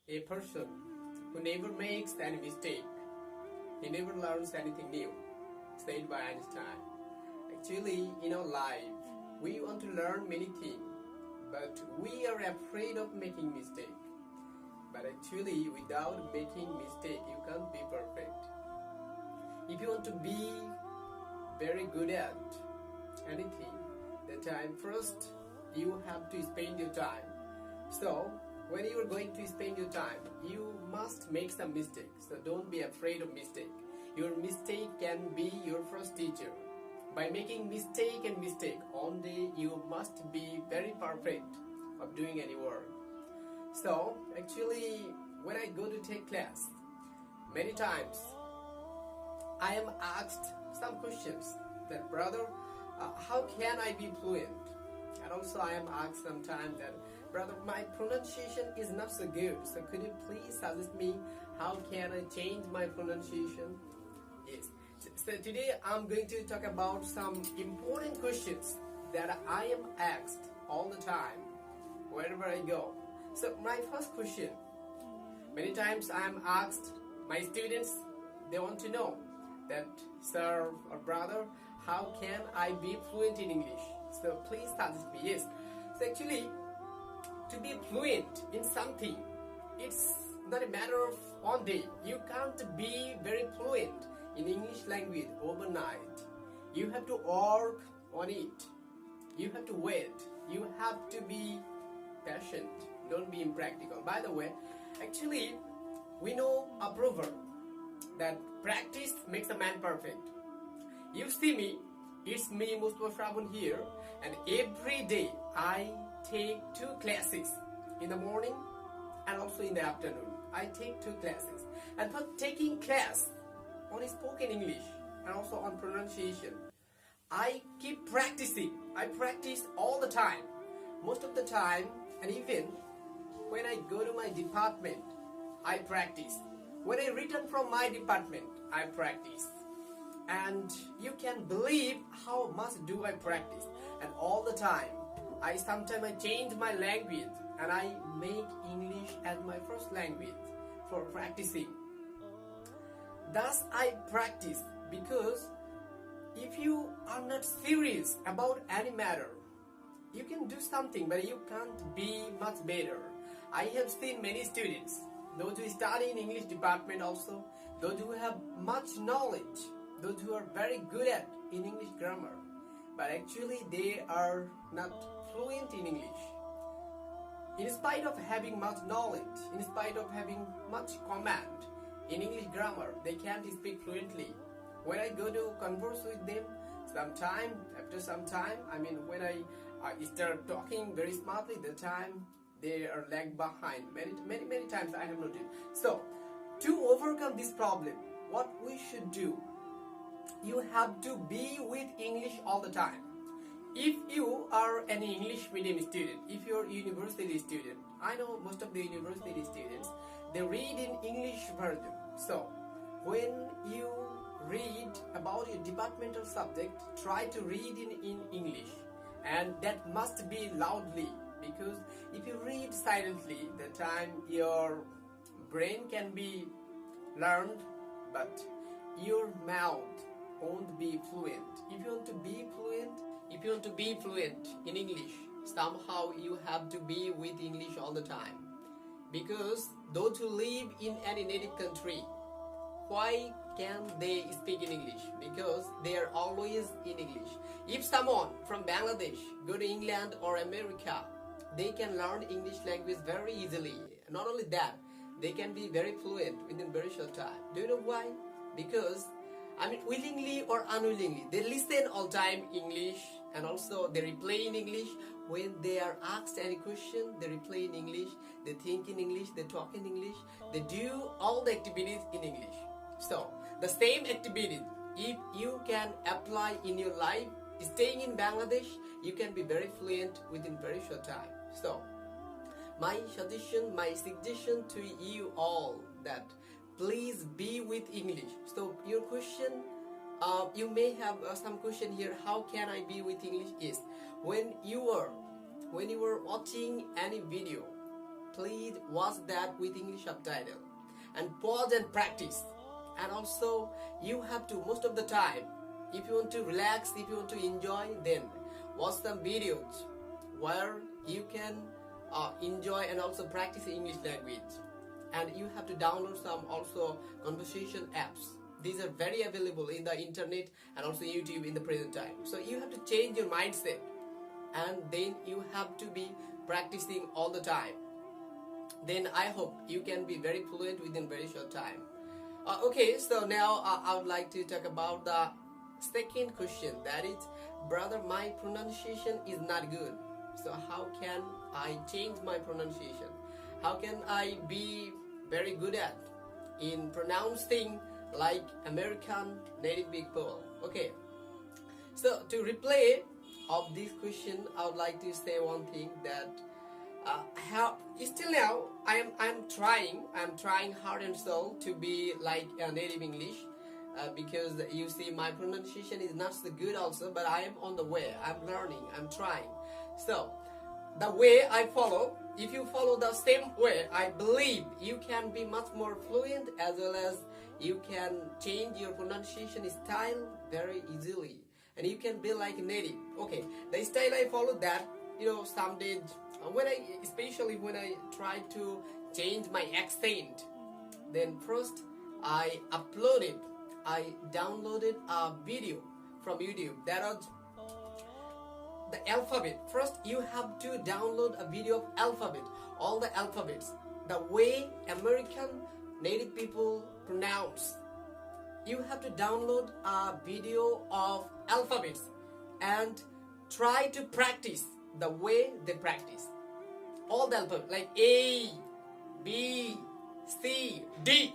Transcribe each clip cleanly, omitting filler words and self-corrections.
A person who never makes any mistake, he never learns anything new, said by Einstein. Actually, in our life, we want to learn many things, but we are afraid of making mistake. But actually, without making mistake, you can't be perfect. If you want to be very good at anything, the time first you have to spend your time. So when you are going to spend your time, you must make some mistakes. So don't be afraid of mistake. Your mistake can be your first teacher. By making mistake and mistake, only you must be very perfect of doing any work. So actually, when I go to take class, many times I am asked some questions that, brother, how can I be fluent? And also I am asked sometimes that, brother, my pronunciation is not so good, so could you please suggest me how can I change my pronunciation? Yes. So today I'm going to talk about some important questions that I am asked all the time wherever I go. So my first question, many times I am asked, my students, they want to know that, sir or brother, how can I be fluent in English? So please suggest me. Yes. So actually, to be fluent in something, it's not a matter of one day. You can't be very fluent in English language overnight. You have to work on it. You have to wait. You have to be patient. Don't be impractical. By the way, actually, we know a proverb that practice makes a man perfect. You see me, it's me, Mustafa Shrabun here, and every day I take 2 classes in the morning and also in the afternoon. I take 2 classes, and for taking class on spoken English and also on pronunciation, I keep practicing. I practice all the time, most of the time, and even when I go to my department, I practice. When I return from my department, I practice. And you can believe how much do I practice. And all the time, sometimes I change my language and I make English as my first language for practicing. Thus I practice, because if you are not serious about any matter, you can do something but you can't be much better. I have seen many students, those who study in English department also, those who have much knowledge, those who are very good at in English grammar, but actually they are not fluent in English. In spite of having much knowledge, in spite of having much command in English grammar, they can't speak fluently. When I go to converse with them, after some time, when I start talking very smartly, the time they are lag behind. Many times I have noticed. So, to overcome this problem, what we should do, you have to be with English all the time. If you are an English medium student, if you're a university student, I know most of the university students, they read in English version. So, when you read about your departmental subject, try to read in English, and that must be loudly, because if you read silently, the time your brain can be learned, but your mouth won't be fluent. If you want to be fluent in English, somehow you have to be with English all the time. Because those who live in any native country, why can they speak in English? Because they are always in English. If someone from Bangladesh go to England or America, they can learn English language very easily. Not only that, they can be very fluent within very short time. Do you know why? Because willingly or unwillingly, they listen all time English, and also they reply in English. When they are asked any question, they reply in English, they think in English, they talk in English, they do all the activities in English. So, the same activity, if you can apply in your life, staying in Bangladesh, you can be very fluent within very short time. So, my suggestion to you all, that please be with English. So your question, you may have some question here, how can I be with English? Is when you are watching any video, please watch that with English subtitle and pause and practice. And also you have to, most of the time, if you want to relax, if you want to enjoy, then watch some videos where you can enjoy and also practice English language. And you have to download some also conversation apps. These are very available in the internet and also YouTube in the present time. So you have to change your mindset, and then you have to be practicing all the time. Then I hope you can be very fluent within very short time. Okay, so now I would like to talk about the second question, that is, brother, my pronunciation is not good. So how can I change my pronunciation? How can I be very good at in pronouncing like American native people? Okay, so to reply of this question, I would like to say one thing, that still now I'm trying heart and soul to be like a native English, because you see my pronunciation is not so good also, but I am on the way, I'm learning, I'm trying. So the way I follow, if you follow the same way, I believe you can be much more fluent, as well as you can change your pronunciation style very easily, and you can be like native. Okay, the style I follow, that some days especially when I try to change my accent, then first I downloaded a video from YouTube, that was the alphabet. First you have to download a video of alphabet, all the alphabets, the way American native people pronounce. You have to download a video of alphabets and try to practice the way they practice all the alphabet, like A, B, C, D,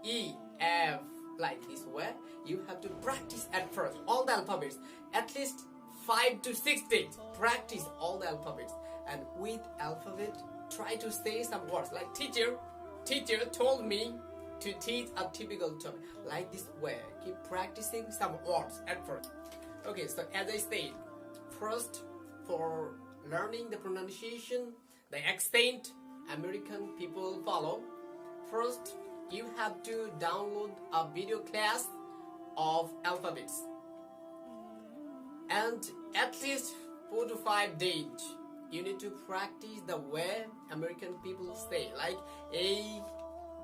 E, F, like this way. You have to practice at first all the alphabets, at least 5 to 6 days. Practice all the alphabets, and with alphabet try to say some words, like teacher told me to teach a typical topic, like this way. Keep practicing some words at first. Okay, so as I said, first, for learning the pronunciation, the accent American people follow, first you have to download a video class of alphabets, and at least 4 to 5 days you need to practice the way American people say, like A,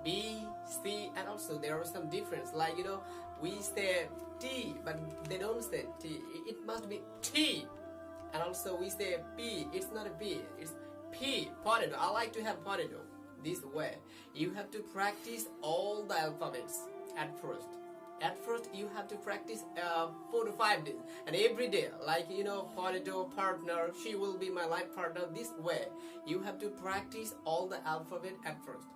B, C, and also there are some difference, like we say T, but they don't say T, it must be T. And also we say P, it's not a P, it's P, potato. I like to have potato. This way, you have to practice all the alphabets at first. At first, you have to practice 4 to 5 days, and every day, like potato, partner, she will be my life partner. This way, you have to practice all the alphabet at first.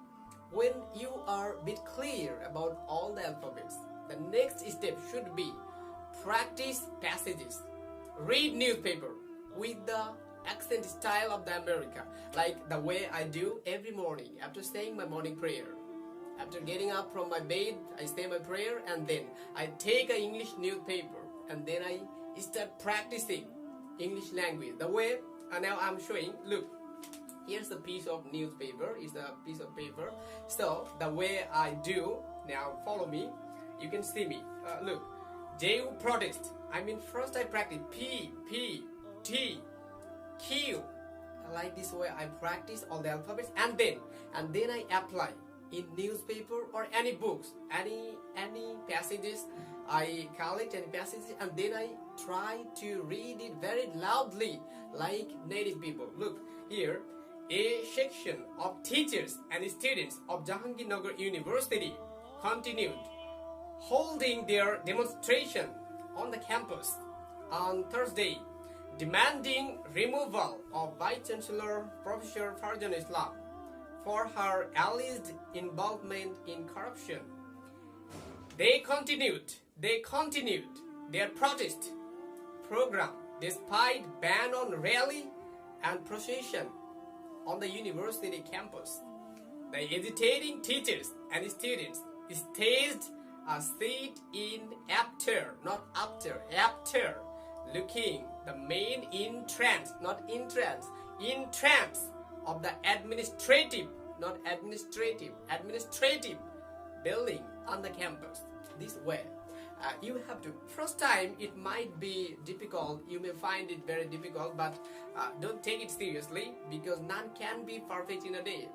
When you are a bit clear about all the alphabets, the next step should be practice passages. Read newspaper with the accent style of the America, like the way I do every morning after saying my morning prayer. After getting up from my bed, I say my prayer, and then I take an English newspaper, and then I start practicing English language. The way now I'm showing, look, here's a piece of newspaper, it's a piece of paper. So the way I do, now follow me, you can see me. Look, J-U protest. I mean, first I practice P, T, Q. Like this way I practice all the alphabets, and then I apply in newspaper or any books, any passages. I collect any passages, and then I try to read it very loudly like native people. Look here, a section of teachers and students of Jahangirnagar University continued holding their demonstration on the campus on Thursday, demanding removal of Vice Chancellor Professor Farzana Islam for her alleged involvement in corruption. They continued their protest program despite ban on rally and procession on the university campus. The agitating teachers and students staged a sit-in after looking the main entrance of the administrative, not administrative, administrative building on the campus. This way. You have to, first time it might be difficult, you may find it very difficult, but don't take it seriously, because none can be perfect in a day.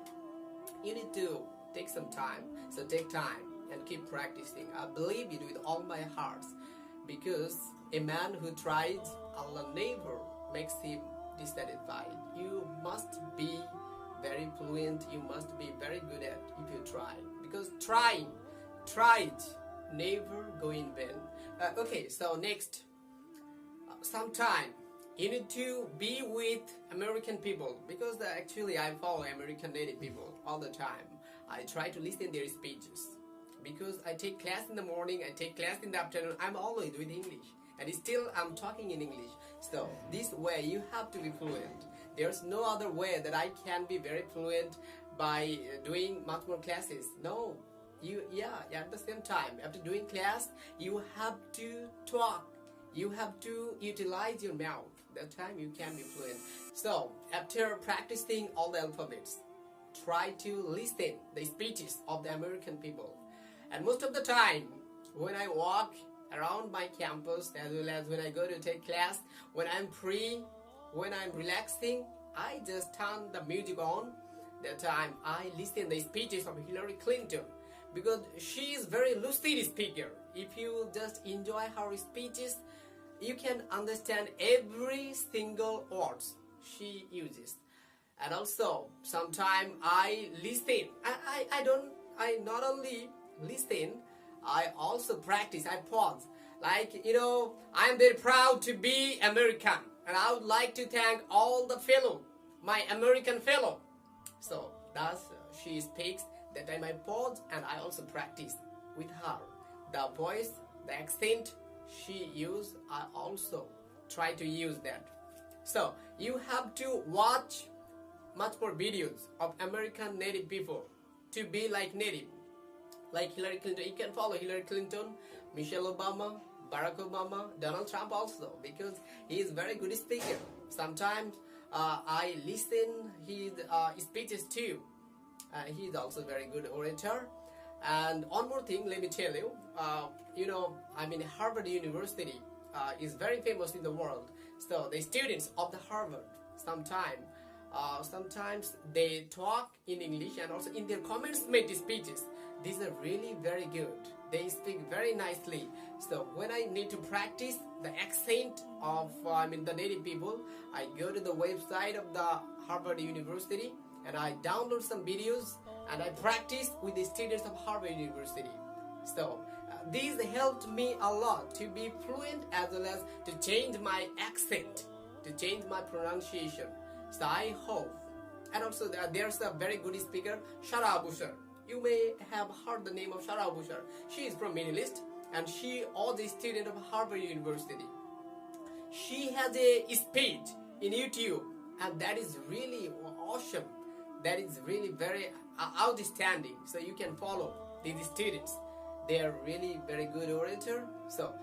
You need to take some time, so take time and keep practicing. I believe it with all my heart, because a man who tries, Allah never makes him dissatisfied. You must be very fluent, you must be very good at if you try, because tried never go in vain. Okay, so next, sometime you need to be with American people, because actually I follow American native people all the time. I try to listen their speeches, because I take class in the morning, I take class in the afternoon. I'm always with English, and still I'm talking in English. So this way you have to be fluent. There's no other way that I can be very fluent by doing much more classes. No. At the same time, after doing class, you have to talk. You have to utilize your mouth. That time you can be fluent. So, after practicing all the alphabets, try to listen the speeches of the American people. And most of the time, when I walk around my campus, as well as when I go to take class, when I'm free, when I'm relaxing, I just turn the music on. That time, I listen the speeches of Hillary Clinton, because she is very lucid speaker. If you just enjoy her speeches, you can understand every single words she uses. And also, sometimes I listen. I not only listen, I also practice. I pause. Like, I'm very proud to be American, and I would like to thank all the my American fellow. So that's she speaks. That time I pause and I also practice with her. The voice, the accent she used, I also try to use that. So you have to watch much more videos of American native people to be like native. Like Hillary Clinton, you can follow Hillary Clinton, Michelle Obama, Barack Obama, Donald Trump also, because he is very good speaker. Sometimes I listen his speeches too. He is also very good orator. And one more thing, let me tell you, Harvard University is very famous in the world. So the students of the Harvard, sometimes they talk in English, and also in their commencement speeches, these are really very good. They speak very nicely. So when I need to practice the accent of the native people, I go to the website of the Harvard University, and I download some videos, and I practice with the students of Harvard University. So these helped me a lot to be fluent, as well as to change my accent, to change my pronunciation. So I hope. And also there's a very good speaker, Shara Busher. You may have heard the name of Shara Busher. She is from Middle East, and she was a student of Harvard University. She has a speech in YouTube, and that is really awesome. That is really very outstanding. So you can follow these students. They are really very good orator. So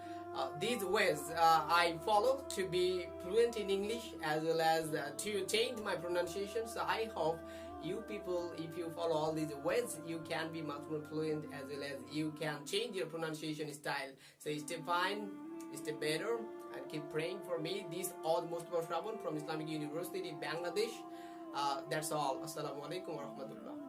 these ways I follow to be fluent in English, as well as to change my pronunciation. So I hope you people, if you follow all these ways, you can be much more fluent, as well as you can change your pronunciation style. So stay fine, stay better, and keep praying for me. This all Mustafa Shravan from Islamic University, Bangladesh. That's all. Assalamu alaikum wa rahmatullah.